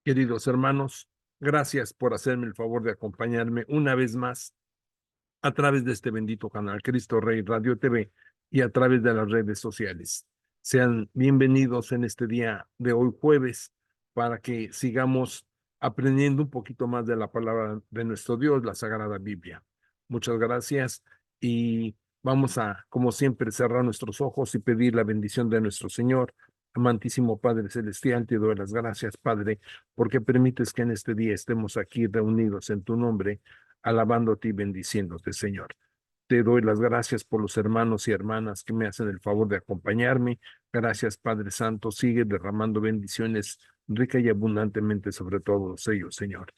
Queridos hermanos, gracias por hacerme el favor de acompañarme una vez más a través de este bendito canal Cristo Rey Radio TV y a través de las redes sociales. Sean bienvenidos en este día de hoy jueves para que sigamos aprendiendo un poquito más de la palabra de nuestro Dios, la Sagrada Biblia. Muchas gracias y vamos a, como siempre, cerrar nuestros ojos y pedir la bendición de nuestro Señor. Amantísimo Padre Celestial, te doy las gracias, Padre, porque permites que en este día estemos aquí reunidos en tu nombre, alabándote y bendiciéndote, Señor. Te doy las gracias por los hermanos y hermanas que me hacen el favor de acompañarme. Gracias, Padre Santo. Sigue derramando bendiciones rica y abundantemente sobre todos ellos, Señor.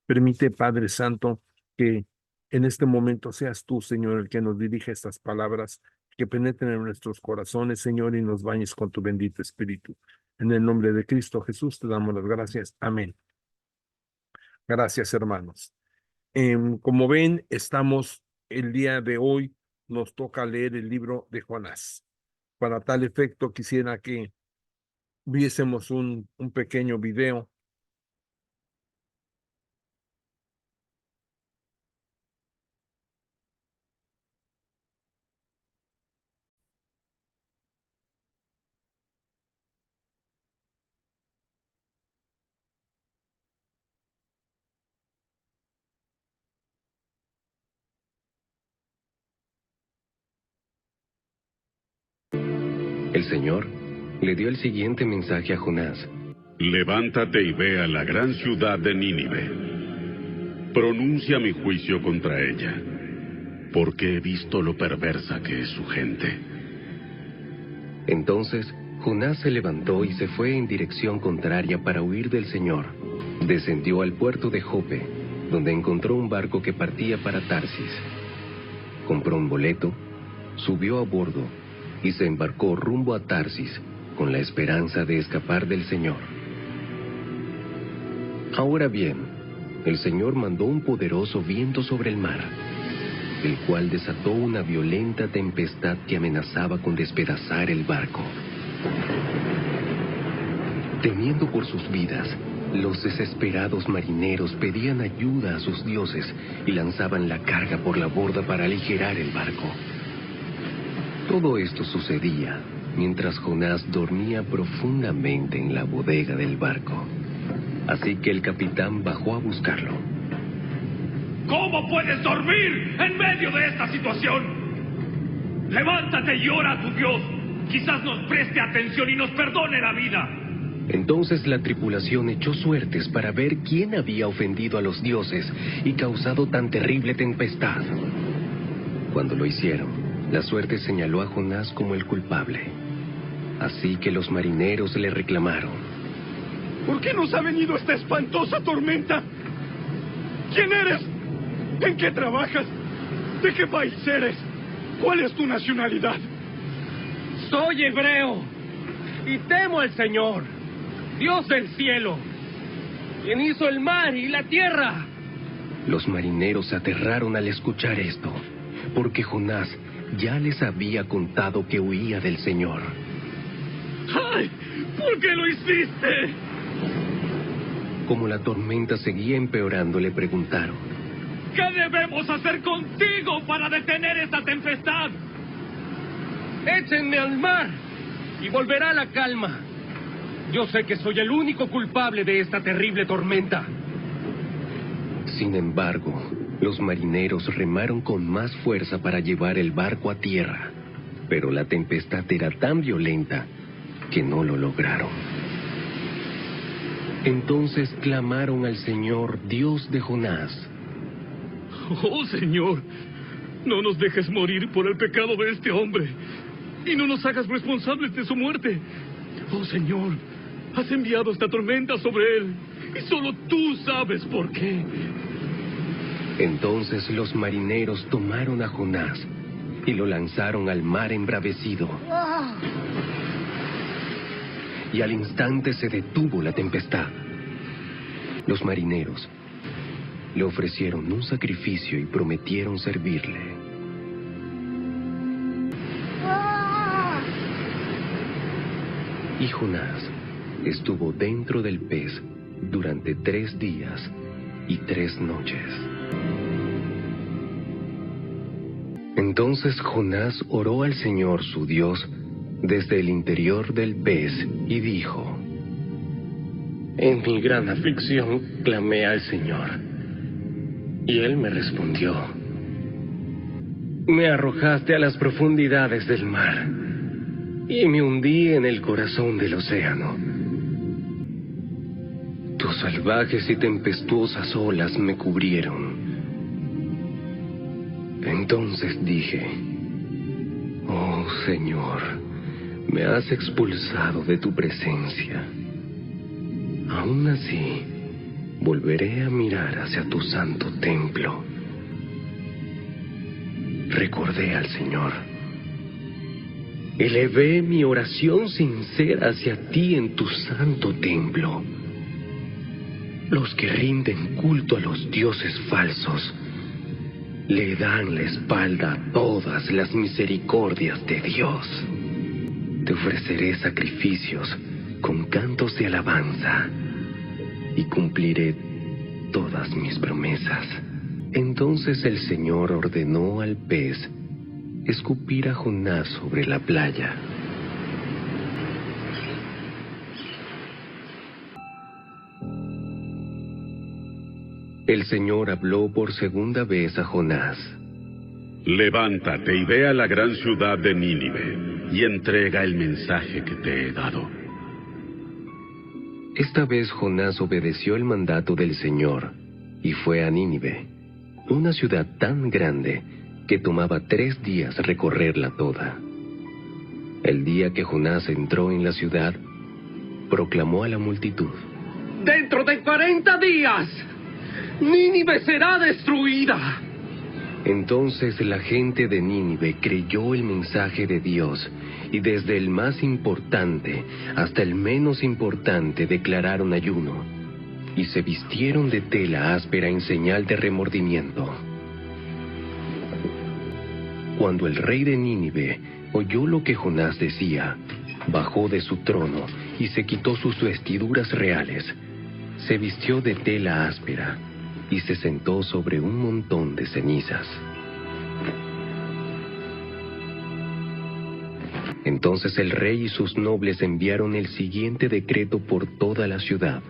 Permite, Padre Santo, que en este momento seas tú, Señor, el que nos dirija estas palabras, que penetren en nuestros corazones, Señor, y nos bañes con tu bendito Espíritu. En el nombre de Cristo Jesús te damos las gracias. Amén. Gracias, hermanos. Como ven, estamos el día de hoy, nos toca leer el libro de Jonás. Para tal efecto, quisiera que viésemos un pequeño video. El Señor le dio el siguiente mensaje a Jonás. Levántate y ve a la gran ciudad de Nínive. Pronuncia mi juicio contra ella, porque he visto lo perversa que es su gente. Entonces Jonás se levantó y se fue en dirección contraria para huir del Señor. Descendió al puerto de Jope, donde encontró un barco que partía para Tarsis. Compró un boleto, subió a bordo y se embarcó rumbo a Tarsis con la esperanza de escapar del Señor. Ahora bien, el Señor mandó un poderoso viento sobre el mar, el cual desató una violenta tempestad que amenazaba con despedazar el barco. Temiendo por sus vidas, los desesperados marineros pedían ayuda a sus dioses y lanzaban la carga por la borda para aligerar el barco. Todo esto sucedía mientras Jonás dormía profundamente en la bodega del barco. Así que el capitán bajó a buscarlo. ¿Cómo puedes dormir en medio de esta situación? Levántate y ora a tu Dios. Quizás nos preste atención y nos perdone la vida. Entonces la tripulación echó suertes para ver quién había ofendido a los dioses y causado tan terrible tempestad. Cuando lo hicieron, la suerte señaló a Jonás como el culpable. Así que los marineros le reclamaron. ¿Por qué nos ha venido esta espantosa tormenta? ¿Quién eres? ¿En qué trabajas? ¿De qué país eres? ¿Cuál es tu nacionalidad? Soy hebreo y temo al Señor, Dios del cielo, quien hizo el mar y la tierra. Los marineros se aterraron al escuchar esto, porque Jonás ya les había contado que huía del Señor. ¡Ay! ¿Por qué lo hiciste? Como la tormenta seguía empeorando, le preguntaron. ¿Qué debemos hacer contigo para detener esta tempestad? Échenme al mar y volverá la calma. Yo sé que soy el único culpable de esta terrible tormenta. Sin embargo, los marineros remaron con más fuerza para llevar el barco a tierra, pero la tempestad era tan violenta que no lo lograron. Entonces clamaron al Señor, Dios de Jonás. Oh, Señor, no nos dejes morir por el pecado de este hombre y no nos hagas responsables de su muerte. Oh, Señor, has enviado esta tormenta sobre él y solo tú sabes por qué. Entonces los marineros tomaron a Jonás y lo lanzaron al mar embravecido. Y al instante se detuvo la tempestad. Los marineros le ofrecieron un sacrificio y prometieron servirle. Y Jonás estuvo dentro del pez durante 3 días y 3 noches. Entonces Jonás oró al Señor su Dios desde el interior del pez y dijo: En mi gran aflicción clamé al Señor, y Él me respondió. Me arrojaste a las profundidades del mar, y me hundí en el corazón del océano. Tus salvajes y tempestuosas olas me cubrieron. Entonces dije: Oh Señor, me has expulsado de tu presencia. Aún así, volveré a mirar hacia tu santo templo. Recordé al Señor. Elevé mi oración sincera hacia ti en tu santo templo. Los que rinden culto a los dioses falsos le dan la espalda a todas las misericordias de Dios. Te ofreceré sacrificios con cantos de alabanza y cumpliré todas mis promesas. Entonces el Señor ordenó al pez escupir a Jonás sobre la playa. El Señor habló por segunda vez a Jonás. Levántate y ve a la gran ciudad de Nínive y entrega el mensaje que te he dado. Esta vez Jonás obedeció el mandato del Señor y fue a Nínive, una ciudad tan grande que tomaba 3 días recorrerla toda. El día que Jonás entró en la ciudad, proclamó a la multitud: ¡Dentro de 40 días, Nínive será destruida! Entonces la gente de Nínive creyó el mensaje de Dios, y desde el más importante hasta el menos importante declararon ayuno, y se vistieron de tela áspera en señal de remordimiento. Cuando el rey de Nínive oyó lo que Jonás decía, bajó de su trono y se quitó sus vestiduras reales, se vistió de tela áspera y se sentó sobre un montón de cenizas. Entonces el rey y sus nobles enviaron el siguiente decreto por toda la ciudad: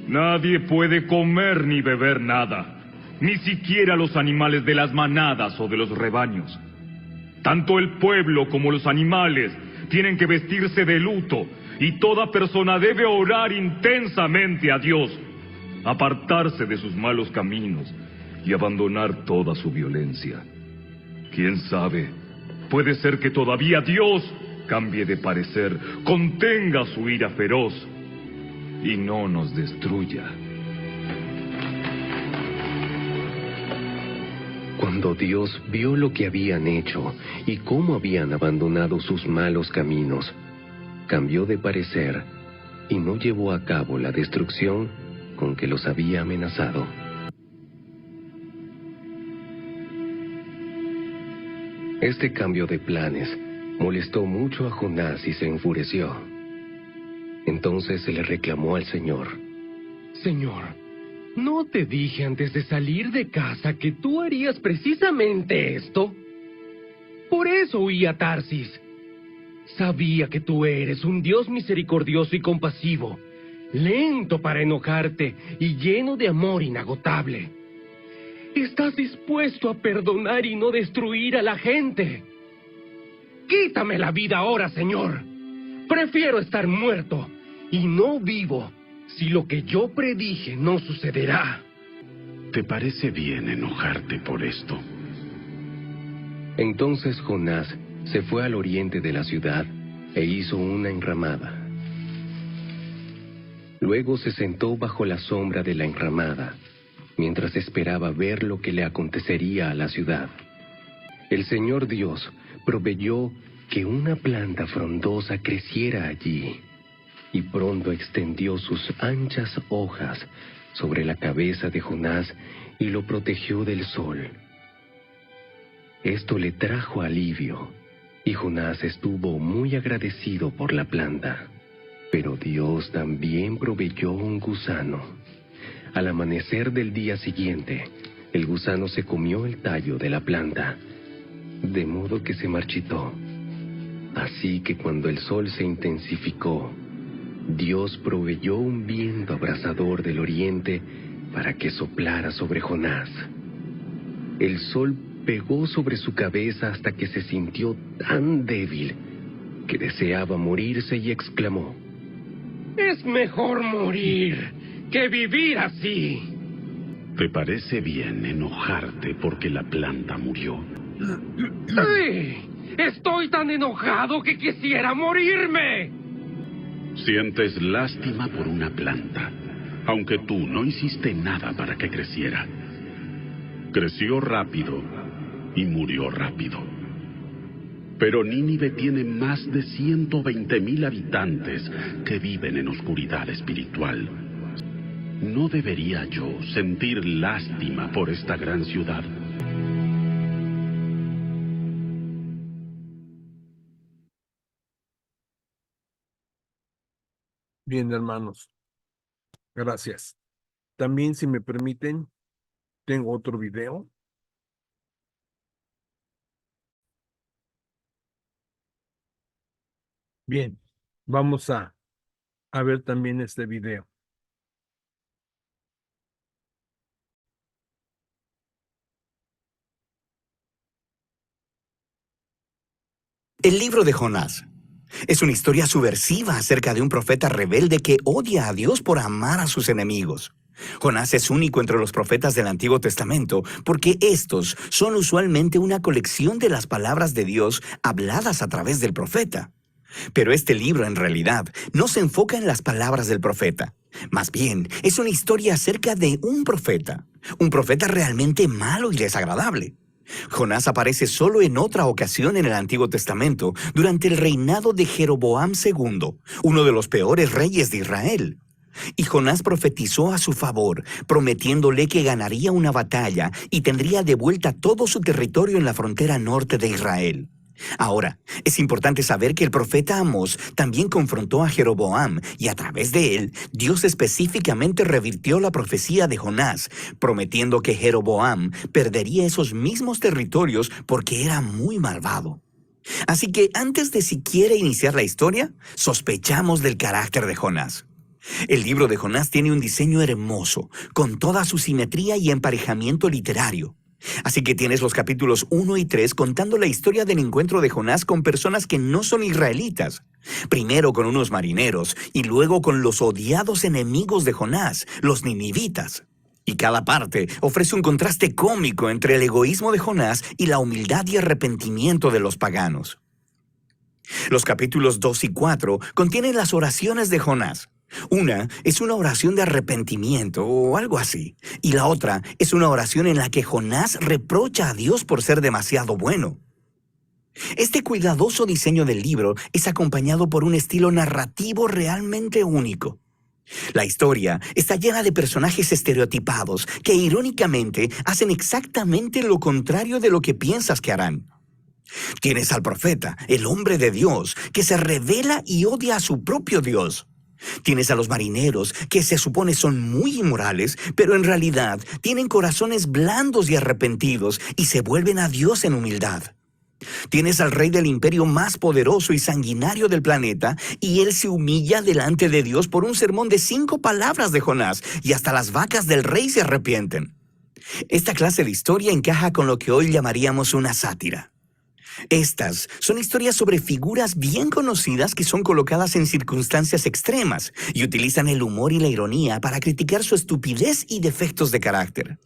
Nadie puede comer ni beber nada, ni siquiera los animales de las manadas o de los rebaños. Tanto el pueblo como los animales tienen que vestirse de luto, y toda persona debe orar intensamente a Dios, apartarse de sus malos caminos y abandonar toda su violencia. ¿Quién sabe? Puede ser que todavía Dios cambie de parecer, contenga su ira feroz y no nos destruya. Cuando Dios vio lo que habían hecho y cómo habían abandonado sus malos caminos, cambió de parecer y no llevó a cabo la destrucción con que los había amenazado. Este cambio de planes molestó mucho a Jonás y se enfureció. Entonces se le reclamó al Señor: Señor, ¿no te dije antes de salir de casa que tú harías precisamente esto? Por eso huí a Tarsis. Sabía que tú eres un Dios misericordioso y compasivo, lento para enojarte y lleno de amor inagotable. Estás dispuesto a perdonar y no destruir a la gente. Quítame la vida ahora, Señor. Prefiero estar muerto y no vivo si lo que yo predije no sucederá. ¿Te parece bien enojarte por esto? Entonces Jonás se fue al oriente de la ciudad e hizo una enramada. Luego se sentó bajo la sombra de la enramada, mientras esperaba ver lo que le acontecería a la ciudad. El Señor Dios proveyó que una planta frondosa creciera allí, y pronto extendió sus anchas hojas sobre la cabeza de Jonás y lo protegió del sol. Esto le trajo alivio, y Jonás estuvo muy agradecido por la planta. Pero Dios también proveyó un gusano. Al amanecer del día siguiente, el gusano se comió el tallo de la planta, de modo que se marchitó. Así que cuando el sol se intensificó, Dios proveyó un viento abrasador del oriente para que soplara sobre Jonás. El sol pegó sobre su cabeza hasta que se sintió tan débil que deseaba morirse y exclamó: Es mejor morir que vivir así. ¿Te parece bien enojarte porque la planta murió? ¡Ay! Estoy tan enojado que quisiera morirme. Sientes lástima por una planta, aunque tú no hiciste nada para que creciera. Creció rápido y murió rápido. Pero Nínive tiene más de 120,000 habitantes que viven en oscuridad espiritual. ¿No debería yo sentir lástima por esta gran ciudad? Bien, hermanos. Gracias. También, si me permiten, tengo otro video. Bien, vamos a ver también este video. El libro de Jonás es una historia subversiva acerca de un profeta rebelde que odia a Dios por amar a sus enemigos. Jonás es único entre los profetas del Antiguo Testamento porque estos son usualmente una colección de las palabras de Dios habladas a través del profeta. Pero este libro en realidad no se enfoca en las palabras del profeta. Más bien, es una historia acerca de un profeta realmente malo y desagradable. Jonás aparece solo en otra ocasión en el Antiguo Testamento, durante el reinado de Jeroboam II, uno de los peores reyes de Israel. Y Jonás profetizó a su favor, prometiéndole que ganaría una batalla y tendría de vuelta todo su territorio en la frontera norte de Israel. Ahora, es importante saber que el profeta Amós también confrontó a Jeroboam y a través de él, Dios específicamente revirtió la profecía de Jonás, prometiendo que Jeroboam perdería esos mismos territorios porque era muy malvado. Así que antes de siquiera iniciar la historia, sospechamos del carácter de Jonás. El libro de Jonás tiene un diseño hermoso, con toda su simetría y emparejamiento literario. Así que tienes los capítulos 1 y 3 contando la historia del encuentro de Jonás con personas que no son israelitas. Primero con unos marineros y luego con los odiados enemigos de Jonás, los ninivitas. Y cada parte ofrece un contraste cómico entre el egoísmo de Jonás y la humildad y arrepentimiento de los paganos. Los capítulos 2 y 4 contienen las oraciones de Jonás. Una es una oración de arrepentimiento o algo así, y la otra es una oración en la que Jonás reprocha a Dios por ser demasiado bueno. Este cuidadoso diseño del libro es acompañado por un estilo narrativo realmente único. La historia está llena de personajes estereotipados que irónicamente hacen exactamente lo contrario de lo que piensas que harán. Tienes al profeta, el hombre de Dios, que se revela y odia a su propio Dios. Tienes a los marineros, que se supone son muy inmorales, pero en realidad tienen corazones blandos y arrepentidos y se vuelven a Dios en humildad. Tienes al rey del imperio más poderoso y sanguinario del planeta, y él se humilla delante de Dios por un sermón de 5 palabras de Jonás, y hasta las vacas del rey se arrepienten. Esta clase de historia encaja con lo que hoy llamaríamos una sátira. Estas son historias sobre figuras bien conocidas que son colocadas en circunstancias extremas y utilizan el humor y la ironía para criticar su estupidez y defectos de carácter.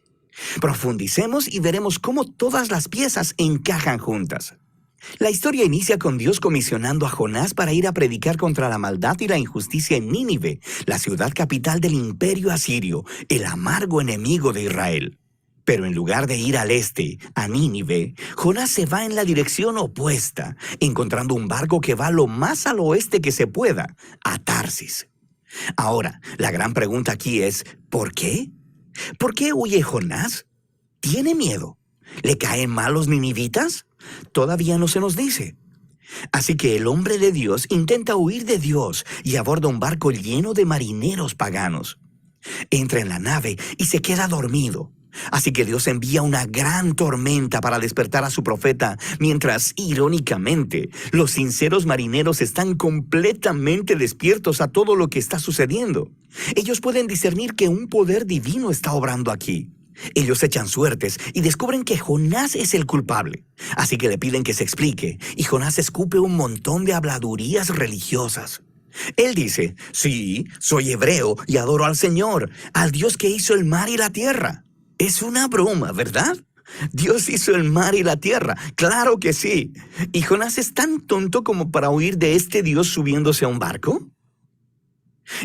Profundicemos y veremos cómo todas las piezas encajan juntas. La historia inicia con Dios comisionando a Jonás para ir a predicar contra la maldad y la injusticia en Nínive, la ciudad capital del imperio asirio, el amargo enemigo de Israel. Pero en lugar de ir al este, a Nínive, Jonás se va en la dirección opuesta, encontrando un barco que va lo más al oeste que se pueda, a Tarsis. Ahora, la gran pregunta aquí es, ¿por qué? ¿Por qué huye Jonás? ¿Tiene miedo? ¿Le caen mal los ninivitas? Todavía no se nos dice. Así que el hombre de Dios intenta huir de Dios y aborda un barco lleno de marineros paganos. Entra en la nave y se queda dormido. Así que Dios envía una gran tormenta para despertar a su profeta, mientras, irónicamente, los sinceros marineros están completamente despiertos a todo lo que está sucediendo. Ellos pueden discernir que un poder divino está obrando aquí. Ellos echan suertes y descubren que Jonás es el culpable. Así que le piden que se explique, y Jonás escupe un montón de habladurías religiosas. Él dice, sí, soy hebreo y adoro al Señor, al Dios que hizo el mar y la tierra. Es una broma, ¿verdad? Dios hizo el mar y la tierra, claro que sí. ¿Y Jonás es tan tonto como para huir de este Dios subiéndose a un barco?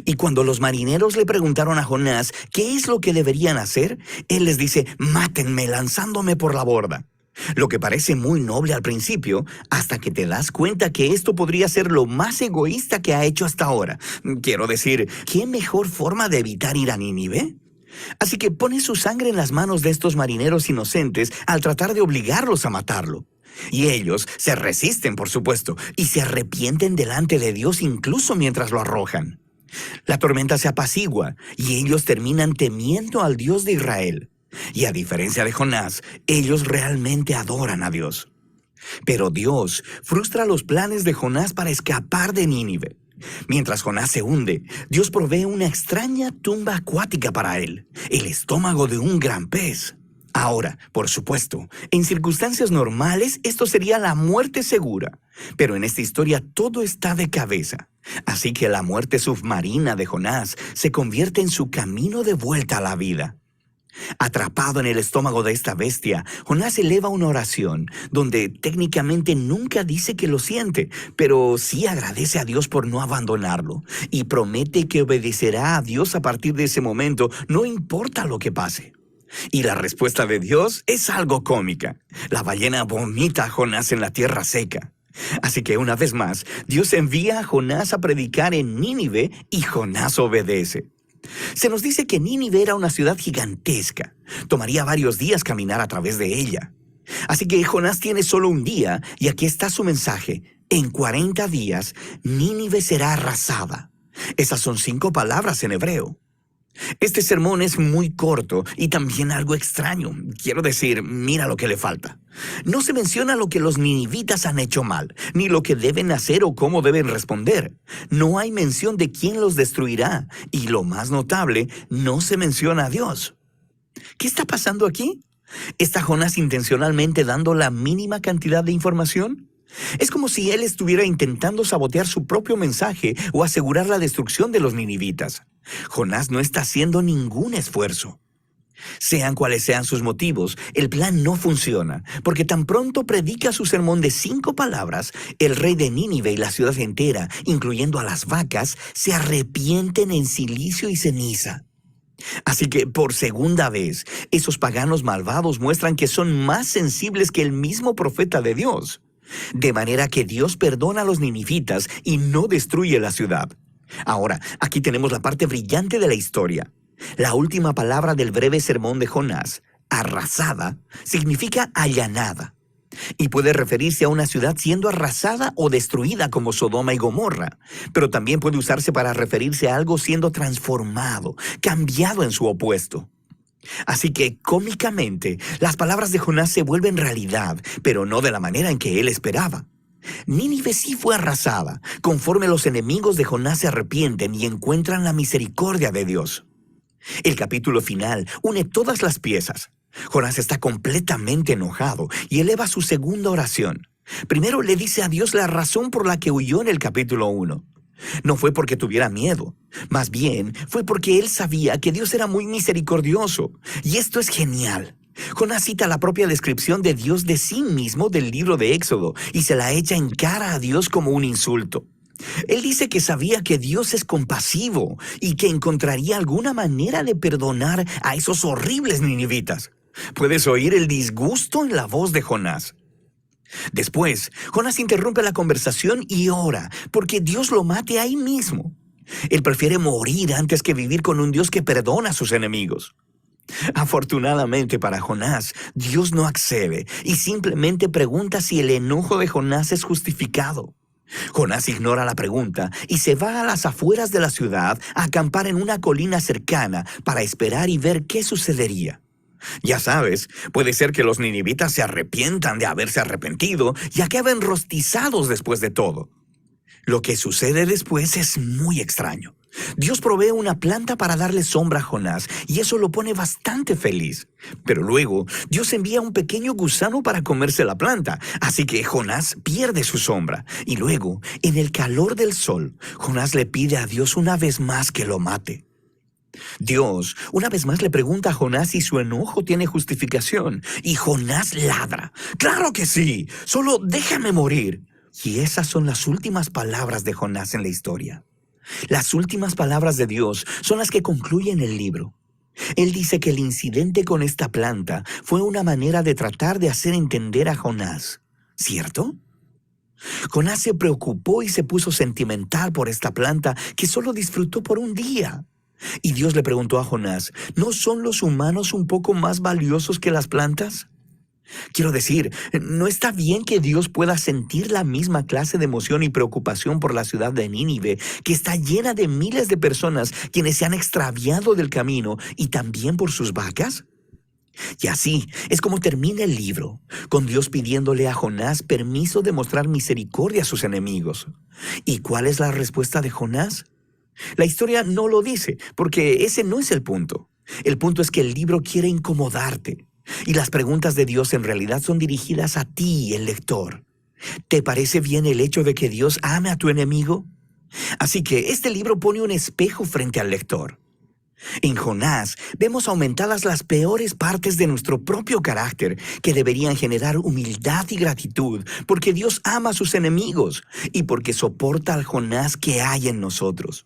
Y cuando los marineros le preguntaron a Jonás qué es lo que deberían hacer, él les dice, mátenme lanzándome por la borda. Lo que parece muy noble al principio, hasta que te das cuenta que esto podría ser lo más egoísta que ha hecho hasta ahora. Quiero decir, ¿qué mejor forma de evitar ir a Nínive? Así que pone su sangre en las manos de estos marineros inocentes al tratar de obligarlos a matarlo. Y ellos se resisten, por supuesto, y se arrepienten delante de Dios incluso mientras lo arrojan. La tormenta se apacigua y ellos terminan temiendo al Dios de Israel. Y a diferencia de Jonás, ellos realmente adoran a Dios. Pero Dios frustra los planes de Jonás para escapar de Nínive. Mientras Jonás se hunde, Dios provee una extraña tumba acuática para él, el estómago de un gran pez. Ahora, por supuesto, en circunstancias normales esto sería la muerte segura, pero en esta historia todo está de cabeza. Así que la muerte submarina de Jonás se convierte en su camino de vuelta a la vida. Atrapado en el estómago de esta bestia, Jonás eleva una oración donde técnicamente nunca dice que lo siente, pero sí agradece a Dios por no abandonarlo y promete que obedecerá a Dios a partir de ese momento, no importa lo que pase. Y la respuesta de Dios es algo cómica. La ballena vomita a Jonás en la tierra seca. Así que una vez más, Dios envía a Jonás a predicar en Nínive y Jonás obedece. Se nos dice que Nínive era una ciudad gigantesca. Tomaría varios días caminar a través de ella. Así que Jonás tiene solo un día y aquí está su mensaje. En 40 días, Nínive será arrasada. Esas son 5 palabras en hebreo. Este sermón es muy corto y también algo extraño. Quiero decir, mira lo que le falta. No se menciona lo que los ninivitas han hecho mal, ni lo que deben hacer o cómo deben responder. No hay mención de quién los destruirá, y lo más notable, no se menciona a Dios. ¿Qué está pasando aquí? ¿Está Jonás intencionalmente dando la mínima cantidad de información? Es como si él estuviera intentando sabotear su propio mensaje o asegurar la destrucción de los ninivitas. Jonás no está haciendo ningún esfuerzo. Sean cuales sean sus motivos, el plan no funciona, porque tan pronto predica su sermón de 5 palabras, el rey de Nínive y la ciudad entera, incluyendo a las vacas, se arrepienten en silicio y ceniza. Así que, por segunda vez, esos paganos malvados muestran que son más sensibles que el mismo profeta de Dios. De manera que Dios perdona a los ninivitas y no destruye la ciudad. Ahora, aquí tenemos la parte brillante de la historia. La última palabra del breve sermón de Jonás, arrasada, significa allanada. Y puede referirse a una ciudad siendo arrasada o destruida como Sodoma y Gomorra. Pero también puede usarse para referirse a algo siendo transformado, cambiado en su opuesto. Así que, cómicamente, las palabras de Jonás se vuelven realidad, pero no de la manera en que él esperaba. Nínive sí fue arrasada, conforme los enemigos de Jonás se arrepienten y encuentran la misericordia de Dios. El capítulo final une todas las piezas. Jonás está completamente enojado y eleva su segunda oración. Primero le dice a Dios la razón por la que huyó en el capítulo 1. No fue porque tuviera miedo, más bien fue porque él sabía que Dios era muy misericordioso. Y esto es genial. Jonás cita la propia descripción de Dios de sí mismo del libro de Éxodo y se la echa en cara a Dios como un insulto. Él dice que sabía que Dios es compasivo y que encontraría alguna manera de perdonar a esos horribles ninivitas. Puedes oír el disgusto en la voz de Jonás. Después, Jonás interrumpe la conversación y ora porque Dios lo mate ahí mismo. Él prefiere morir antes que vivir con un Dios que perdona a sus enemigos. Afortunadamente para Jonás, Dios no accede y simplemente pregunta si el enojo de Jonás es justificado. Jonás ignora la pregunta y se va a las afueras de la ciudad a acampar en una colina cercana para esperar y ver qué sucedería. Ya sabes, puede ser que los ninivitas se arrepientan de haberse arrepentido y acaben rostizados después de todo. Lo que sucede después es muy extraño. Dios provee una planta para darle sombra a Jonás y eso lo pone bastante feliz. Pero luego, Dios envía un pequeño gusano para comerse la planta, así que Jonás pierde su sombra. Y luego, en el calor del sol, Jonás le pide a Dios una vez más que lo mate. Dios una vez más le pregunta a Jonás si su enojo tiene justificación, y Jonás ladra. ¡Claro que sí! ¡Solo déjame morir! Y esas son las últimas palabras de Jonás en la historia. Las últimas palabras de Dios son las que concluyen el libro. Él dice que el incidente con esta planta fue una manera de tratar de hacer entender a Jonás, ¿cierto? Jonás se preocupó y se puso sentimental por esta planta que solo disfrutó por un día. Y Dios le preguntó a Jonás, ¿no son los humanos un poco más valiosos que las plantas? Quiero decir, ¿no está bien que Dios pueda sentir la misma clase de emoción y preocupación por la ciudad de Nínive, que está llena de miles de personas quienes se han extraviado del camino, y también por sus vacas? Y así es como termina el libro, con Dios pidiéndole a Jonás permiso de mostrar misericordia a sus enemigos. ¿Y cuál es la respuesta de Jonás? La historia no lo dice, porque ese no es el punto. El punto es que el libro quiere incomodarte. Y las preguntas de Dios en realidad son dirigidas a ti, el lector. ¿Te parece bien el hecho de que Dios ame a tu enemigo? Así que este libro pone un espejo frente al lector. En Jonás vemos aumentadas las peores partes de nuestro propio carácter, que deberían generar humildad y gratitud, porque Dios ama a sus enemigos y porque soporta al Jonás que hay en nosotros.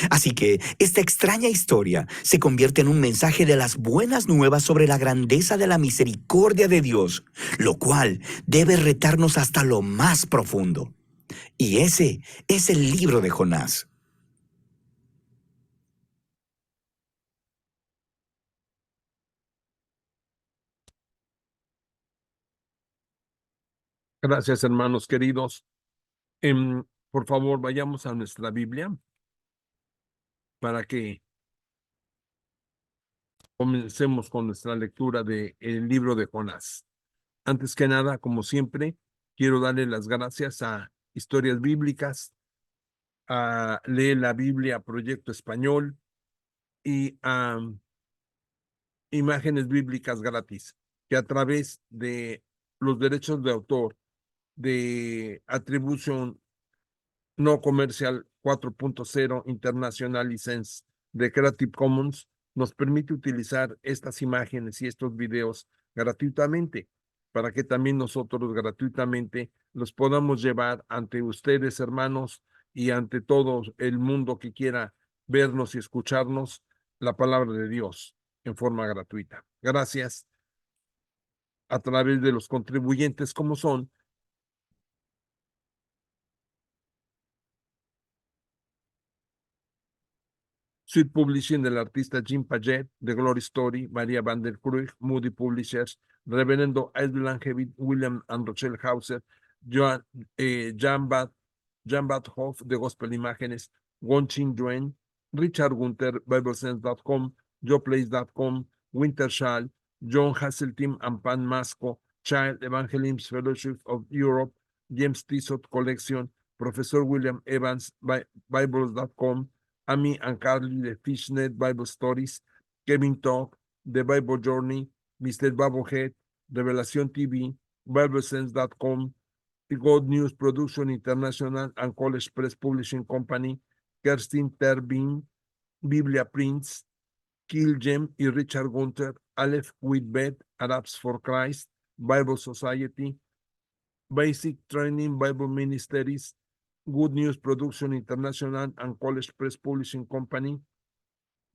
Así que esta extraña historia se convierte en un mensaje de las buenas nuevas sobre la grandeza de la misericordia de Dios, lo cual debe retarnos hasta lo más profundo. Y ese es el libro de Jonás. Gracias, hermanos queridos. Por favor, vayamos a nuestra Biblia para que comencemos con nuestra lectura del libro de Jonás. Antes que nada, como siempre, quiero darle las gracias a Historias Bíblicas, a Lee la Biblia Proyecto Español y a Imágenes Bíblicas Gratis, que a través de los derechos de autor de atribución no comercial 4.0 International License de Creative Commons nos permite utilizar estas imágenes y estos videos gratuitamente, para que también nosotros gratuitamente los podamos llevar ante ustedes, hermanos, y ante todo el mundo que quiera vernos y escucharnos, la palabra de Dios en forma gratuita. Gracias a través de los contribuyentes como son Sweet Publishing del artista Jim Paget, The Glory Story, María Van der Krug, Moody Publishers, Reverendo Edwin Hewitt, William and Rochelle Hauser, Jan Bad Hoff, de Gospel Imágenes, Wonchin Yuen, Richard Gunter, BibleSense.com, JoePlace.com, Wintershall, John Hasseltine and Pan Masco, Child Evangelism Fellowship of Europe, James Tissot Collection, Professor William Evans, Bibles.com, Amy and Carly de Fishnet Bible Stories, Kevin Talk, The Bible Journey, Mr. Babohead, Revelación TV, BibleSense.com, God News Production International and College Press Publishing Company, Kerstin Terbin, Biblia Prints, Kilgem y Richard Gunter, Aleph Whitbed, Arabs for Christ, Bible Society, Basic Training Bible Ministries, Good News Production International and College Press Publishing Company,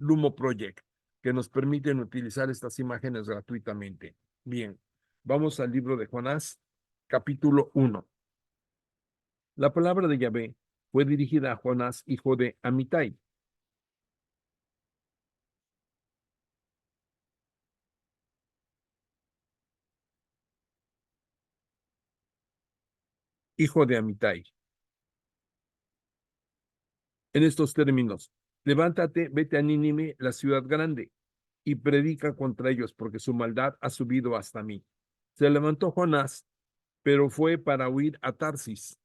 Lumo Project, que nos permiten utilizar estas imágenes gratuitamente. Bien, vamos al libro de Jonás, capítulo 1. La palabra de Yahvé fue dirigida a Jonás, hijo de Amitai. hijo de Amitai. En estos términos, levántate, vete a Nínive, la ciudad grande, y predica contra ellos, porque su maldad ha subido hasta mí. Se levantó Jonás, pero fue para huir a Tarsis,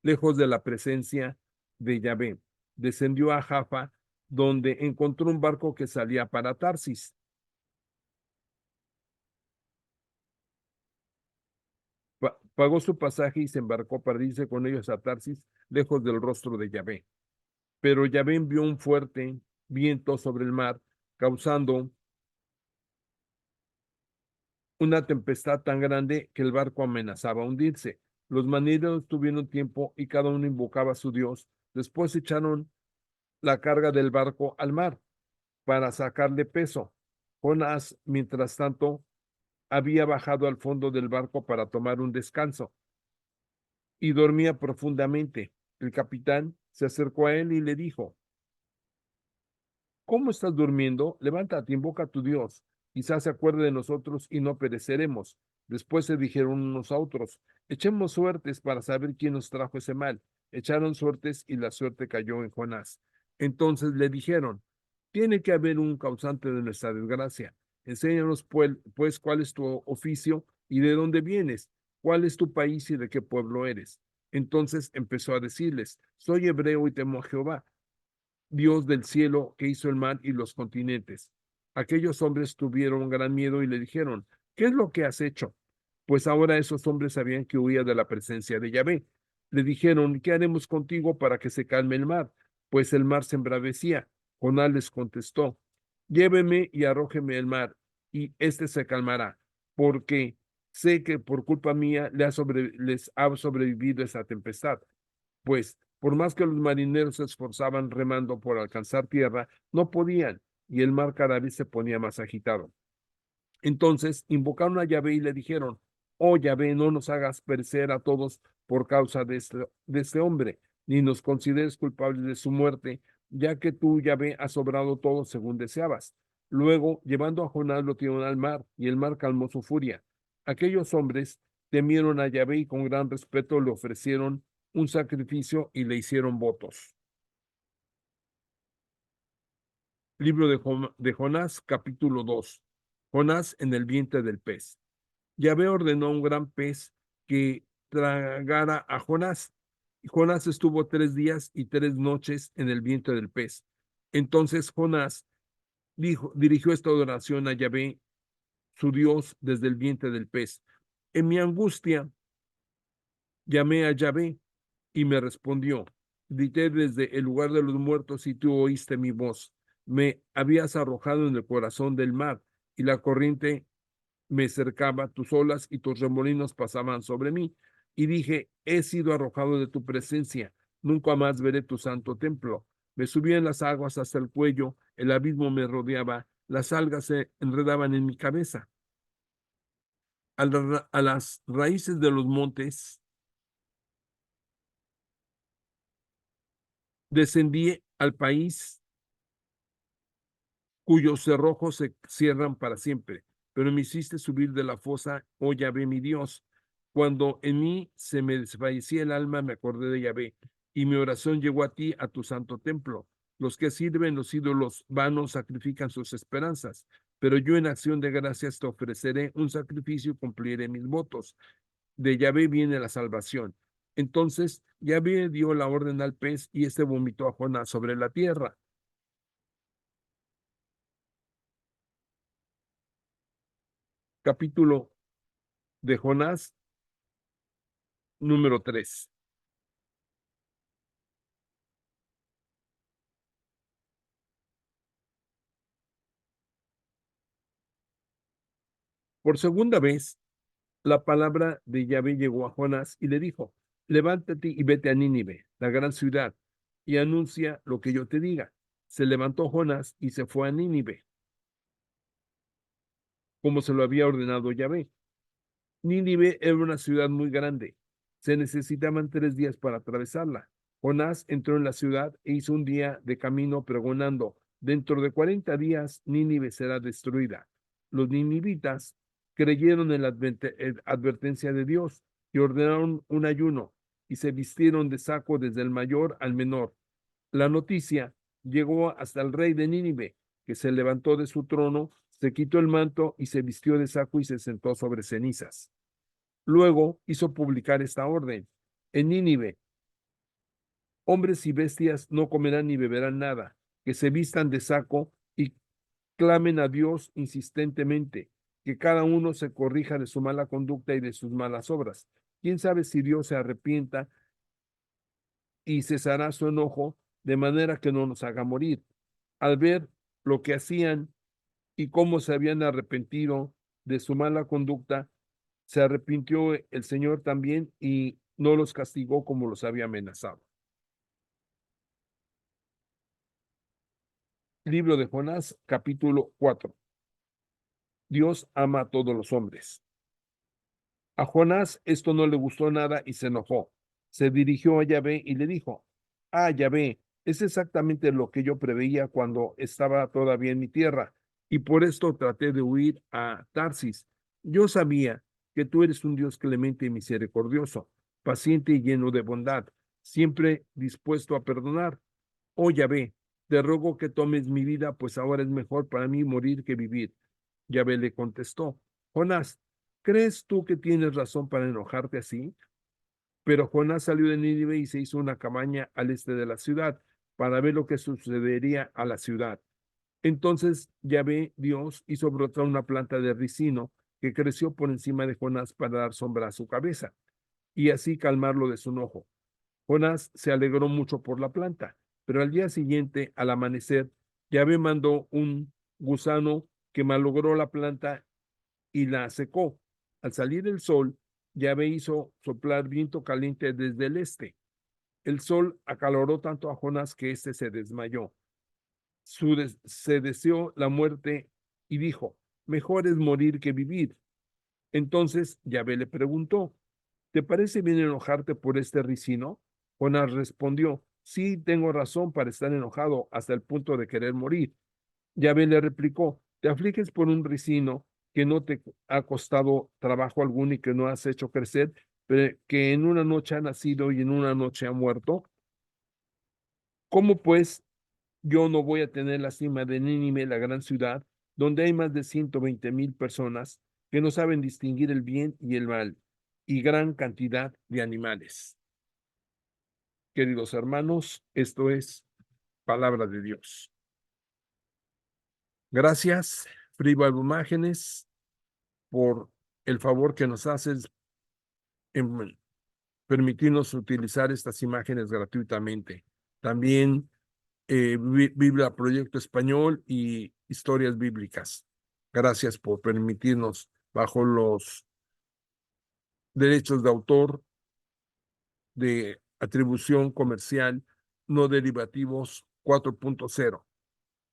lejos de la presencia de Yahvé. Descendió a Jaffa, donde encontró un barco que salía para Tarsis. Pagó su pasaje y se embarcó para irse con ellos a Tarsis, lejos del rostro de Yahvé. Pero Yahvé envió un fuerte viento sobre el mar, causando una tempestad tan grande que el barco amenazaba hundirse. Los marineros tuvieron tiempo y cada uno invocaba a su Dios. Después echaron la carga del barco al mar para sacarle peso. Jonás, mientras tanto, había bajado al fondo del barco para tomar un descanso y dormía profundamente. El capitán se acercó a él y le dijo: ¿Cómo estás durmiendo? Levántate, invoca a tu Dios. Quizás se acuerde de nosotros y no pereceremos. Después se dijeron unos a otros: echemos suertes para saber quién nos trajo ese mal. Echaron suertes y la suerte cayó en Jonás. Entonces le dijeron: tiene que haber un causante de nuestra desgracia. Enséñanos, pues, cuál es tu oficio y de dónde vienes, cuál es tu país y de qué pueblo eres. Entonces empezó a decirles: soy hebreo y temo a Jehová, Dios del cielo, que hizo el mar y los continentes. Aquellos hombres tuvieron gran miedo y le dijeron: ¿qué es lo que has hecho? Pues ahora esos hombres sabían que huía de la presencia de Yahvé. Le dijeron: ¿qué haremos contigo para que se calme el mar? Pues el mar se embravecía. Jonás les contestó: lléveme y arrójeme el mar, y éste se calmará, porque sé que por culpa mía les ha sobrevivido esa tempestad. Pues, por más que los marineros se esforzaban remando por alcanzar tierra, no podían, y el mar cada vez se ponía más agitado. Entonces invocaron a Yahvé y le dijeron: oh Yahvé, no nos hagas perecer a todos por causa de este hombre, ni nos consideres culpables de su muerte, ya que tú, Yahvé, has obrado todo según deseabas. Luego, llevando a Jonás, lo tiraron al mar, y el mar calmó su furia. Aquellos hombres temieron a Yahvé y con gran respeto le ofrecieron un sacrificio y le hicieron votos. Libro de Jonás, capítulo 2. Jonás en el vientre del pez. Yahvé ordenó a un gran pez que tragara a Jonás. Y Jonás estuvo 3 días y 3 noches en el vientre del pez. Entonces Jonás dirigió esta oración a Yahvé, su Dios, desde el vientre del pez: en mi angustia llamé a Yahvé y me respondió. Grité desde el lugar de los muertos y tú oíste mi voz. Me habías arrojado en el corazón del mar y la corriente me cercaba, tus olas y tus remolinos pasaban sobre mí. Y dije: he sido arrojado de tu presencia, nunca más veré tu santo templo. Me subí en las aguas hasta el cuello, el abismo me rodeaba, las algas se enredaban en mi cabeza. A las raíces de los montes descendí al país cuyos cerrojos se cierran para siempre, pero me hiciste subir de la fosa, oh Yahvé mi Dios. Cuando en mí se me desfallecía el alma, me acordé de Yahvé, y mi oración llegó a ti, a tu santo templo. Los que sirven los ídolos vanos sacrifican sus esperanzas, pero yo en acción de gracias te ofreceré un sacrificio y cumpliré mis votos. De Yahvé viene la salvación. Entonces Yahvé dio la orden al pez y éste vomitó a Jonás sobre la tierra. Capítulo de Jonás número 3. Por segunda vez, la palabra de Yahvé llegó a Jonás y le dijo: levántate y vete a Nínive, la gran ciudad, y anuncia lo que yo te diga. Se levantó Jonás y se fue a Nínive, como se lo había ordenado Yahvé. Nínive era una ciudad muy grande. Se necesitaban 3 días para atravesarla. Jonás entró en la ciudad e hizo un día de camino pregonando: dentro de 40 días Nínive será destruida. Los ninivitas creyeron en la advertencia de Dios. y ordenaron un ayuno y se vistieron de saco desde el mayor al menor. La noticia llegó hasta el rey de Nínive, que se levantó de su trono, se quitó el manto y se vistió de saco y se sentó sobre cenizas. Luego hizo publicar esta orden: en Nínive, hombres y bestias no comerán ni beberán nada, que se vistan de saco y clamen a Dios insistentemente, que cada uno se corrija de su mala conducta y de sus malas obras. ¿Quién sabe si Dios se arrepienta y cesará su enojo de manera que no nos haga morir? Al ver lo que hacían y cómo se habían arrepentido de su mala conducta, se arrepintió el Señor también y no los castigó como los había amenazado. Libro de Jonás, capítulo 4. Dios ama a todos los hombres. A Jonás esto no le gustó nada y se enojó. Se dirigió a Yahvé y le dijo: Ah, Yahvé, es exactamente lo que yo preveía cuando estaba todavía en mi tierra, y por esto traté de huir a Tarsis. Yo sabía que tú eres un Dios clemente y misericordioso, paciente y lleno de bondad, siempre dispuesto a perdonar. Oh Yahvé, te ruego que tomes mi vida, pues ahora es mejor para mí morir que vivir. Yahvé le contestó: Jonás, ¿crees tú que tienes razón para enojarte así? Pero Jonás salió de Nínive y se hizo una cabaña al este de la ciudad para ver lo que sucedería a la ciudad. Entonces Yahvé, Dios, hizo brotar una planta de ricino que creció por encima de Jonás para dar sombra a su cabeza y así calmarlo de su enojo. Jonás se alegró mucho por la planta, pero al día siguiente, al amanecer, Yahvé mandó un gusano que malogró la planta y la secó. Al salir el sol, Yahvé hizo soplar viento caliente desde el este. El sol acaloró tanto a Jonás que éste se desmayó. Se deseó la muerte y dijo: mejor es morir que vivir. Entonces Yahvé le preguntó: ¿te parece bien enojarte por este ricino? Jonás respondió: sí, tengo razón para estar enojado hasta el punto de querer morir. Yahvé le replicó: ¿te afliges por un ricino que no te ha costado trabajo alguno y que no has hecho crecer, pero que en una noche ha nacido y en una noche ha muerto? ¿Cómo pues yo no voy a tener la cima de Nínive, la gran ciudad, donde hay más de 120,000 personas que no saben distinguir el bien y el mal, y gran cantidad de animales? Queridos hermanos, esto es palabra de Dios. Gracias, Free Bible Imágenes, por el favor que nos haces en permitirnos utilizar estas imágenes gratuitamente. También Biblia Proyecto Español y Historias Bíblicas. Gracias por permitirnos, bajo los derechos de autor, de atribución comercial, no derivativos 4.0.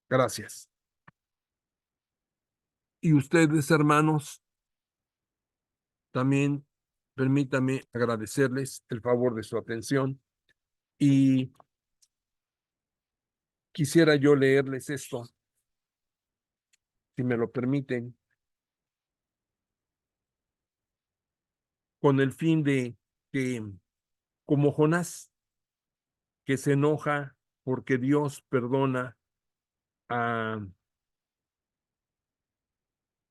Gracias. Y ustedes, hermanos, también permítanme agradecerles el favor de su atención y quisiera yo leerles esto, si me lo permiten, con el fin de que, como Jonás, que se enoja porque Dios perdona a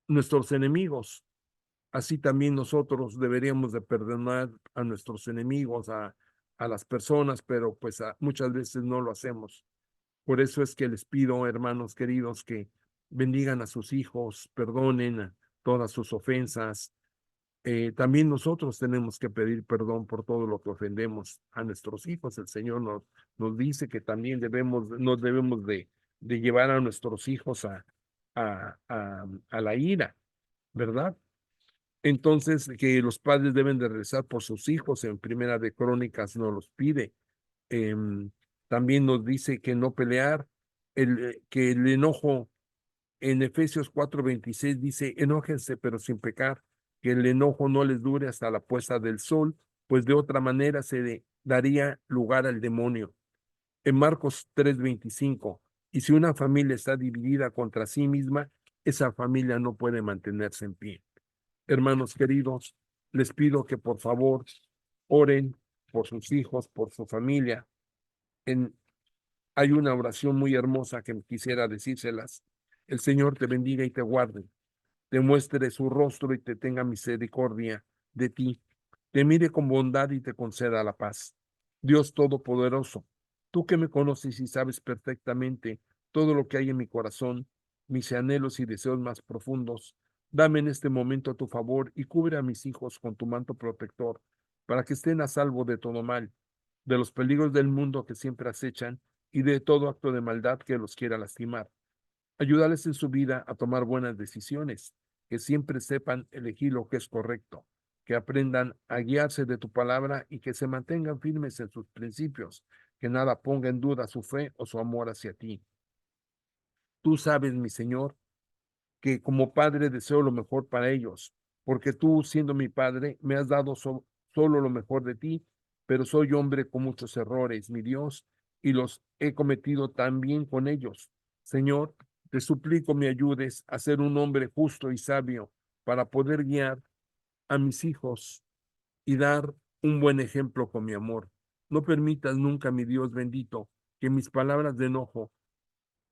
nuestros enemigos, así también nosotros deberíamos de perdonar a nuestros enemigos, a las personas, pero pues muchas veces no lo hacemos. Por eso es que les pido, hermanos queridos, que bendigan a sus hijos, perdonen todas sus ofensas. También nosotros tenemos que pedir perdón por todo lo que ofendemos a nuestros hijos. El Señor nos dice que también nos debemos de llevar a nuestros hijos a la ira, ¿verdad? Entonces, que los padres deben de rezar por sus hijos. En Primera de Crónicas nos los pide. También nos dice que no pelear, que el enojo, en Efesios 4:26 dice: enójense pero sin pecar, que el enojo no les dure hasta la puesta del sol, pues de otra manera se daría lugar al demonio. En Marcos 3:25, y si una familia está dividida contra sí misma, esa familia no puede mantenerse en pie. Hermanos queridos, les pido que por favor oren por sus hijos, por su familia. Hay una oración muy hermosa que quisiera decírselas. El Señor te bendiga y te guarde, te muestre su rostro y te tenga misericordia de ti, te mire con bondad y te conceda la paz. Dios Todopoderoso, tú que me conoces y sabes perfectamente todo lo que hay en mi corazón, mis anhelos y deseos más profundos, dame en este momento tu favor y cubre a mis hijos con tu manto protector, para que estén a salvo de todo mal, de los peligros del mundo que siempre acechan y de todo acto de maldad que los quiera lastimar. Ayúdales en su vida a tomar buenas decisiones, que siempre sepan elegir lo que es correcto, que aprendan a guiarse de tu palabra y que se mantengan firmes en sus principios, que nada ponga en duda su fe o su amor hacia ti. Tú sabes, mi Señor, que como padre deseo lo mejor para ellos, porque tú, siendo mi padre, me has dado solo lo mejor de ti, pero soy hombre con muchos errores, mi Dios, y los he cometido también con ellos. Señor, te suplico me ayudes a ser un hombre justo y sabio para poder guiar a mis hijos y dar un buen ejemplo con mi amor. No permitas nunca, mi Dios bendito, que mis palabras de enojo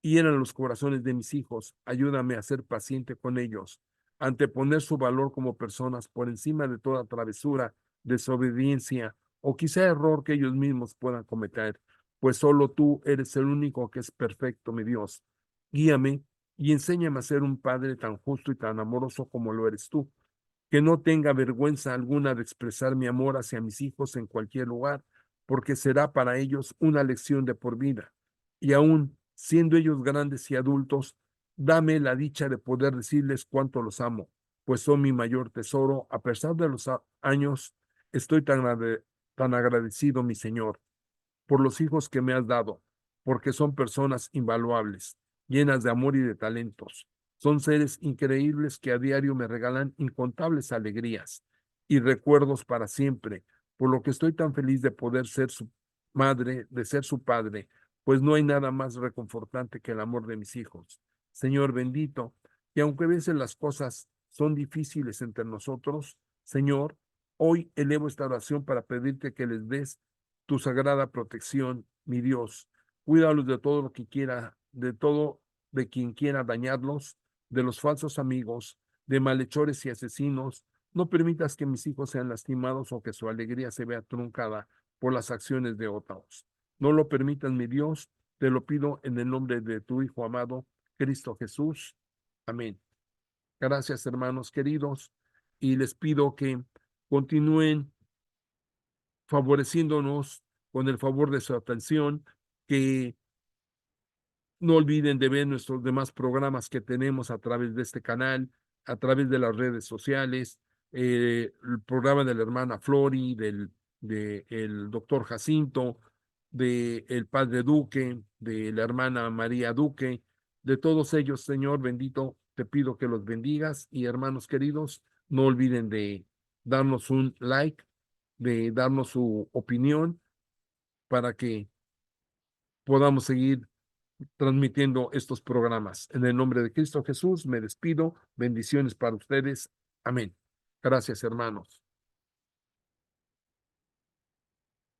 hieran los corazones de mis hijos. Ayúdame a ser paciente con ellos, anteponer su valor como personas por encima de toda travesura, desobediencia o quizá error que ellos mismos puedan cometer, pues solo tú eres el único que es perfecto, mi Dios. Guíame y enséñame a ser un padre tan justo y tan amoroso como lo eres tú, que no tenga vergüenza alguna de expresar mi amor hacia mis hijos en cualquier lugar, porque será para ellos una lección de por vida. Y aún siendo ellos grandes y adultos, dame la dicha de poder decirles cuánto los amo, pues son mi mayor tesoro. A pesar de los años, estoy tan agradecido, mi Señor, por los hijos que me has dado, porque son personas invaluables, llenas de amor y de talentos. Son seres increíbles que a diario me regalan incontables alegrías y recuerdos para siempre, por lo que estoy tan feliz de poder ser su madre, de ser su padre, pues no hay nada más reconfortante que el amor de mis hijos. Señor bendito, y aunque a veces las cosas son difíciles entre nosotros, Señor, hoy elevo esta oración para pedirte que les des tu sagrada protección, mi Dios. Cuídalos de todo lo que quiera, de todo de quien quiera dañarlos, de los falsos amigos, de malhechores y asesinos. No permitas que mis hijos sean lastimados o que su alegría se vea truncada por las acciones de otros. No lo permitas, mi Dios, te lo pido en el nombre de tu Hijo amado, Cristo Jesús. Amén. Gracias, hermanos queridos, y les pido que continúen favoreciéndonos con el favor de su atención, que no olviden de ver nuestros demás programas que tenemos a través de este canal, a través de las redes sociales, el programa de la hermana Flori, del doctor Jacinto, del padre Duque, de la hermana María Duque, de todos ellos, Señor bendito, te pido que los bendigas y hermanos queridos, no olviden de darnos un like, de darnos su opinión para que podamos seguir transmitiendo estos programas. En el nombre de Cristo Jesús me despido. Bendiciones para ustedes. Amén. Gracias, hermanos.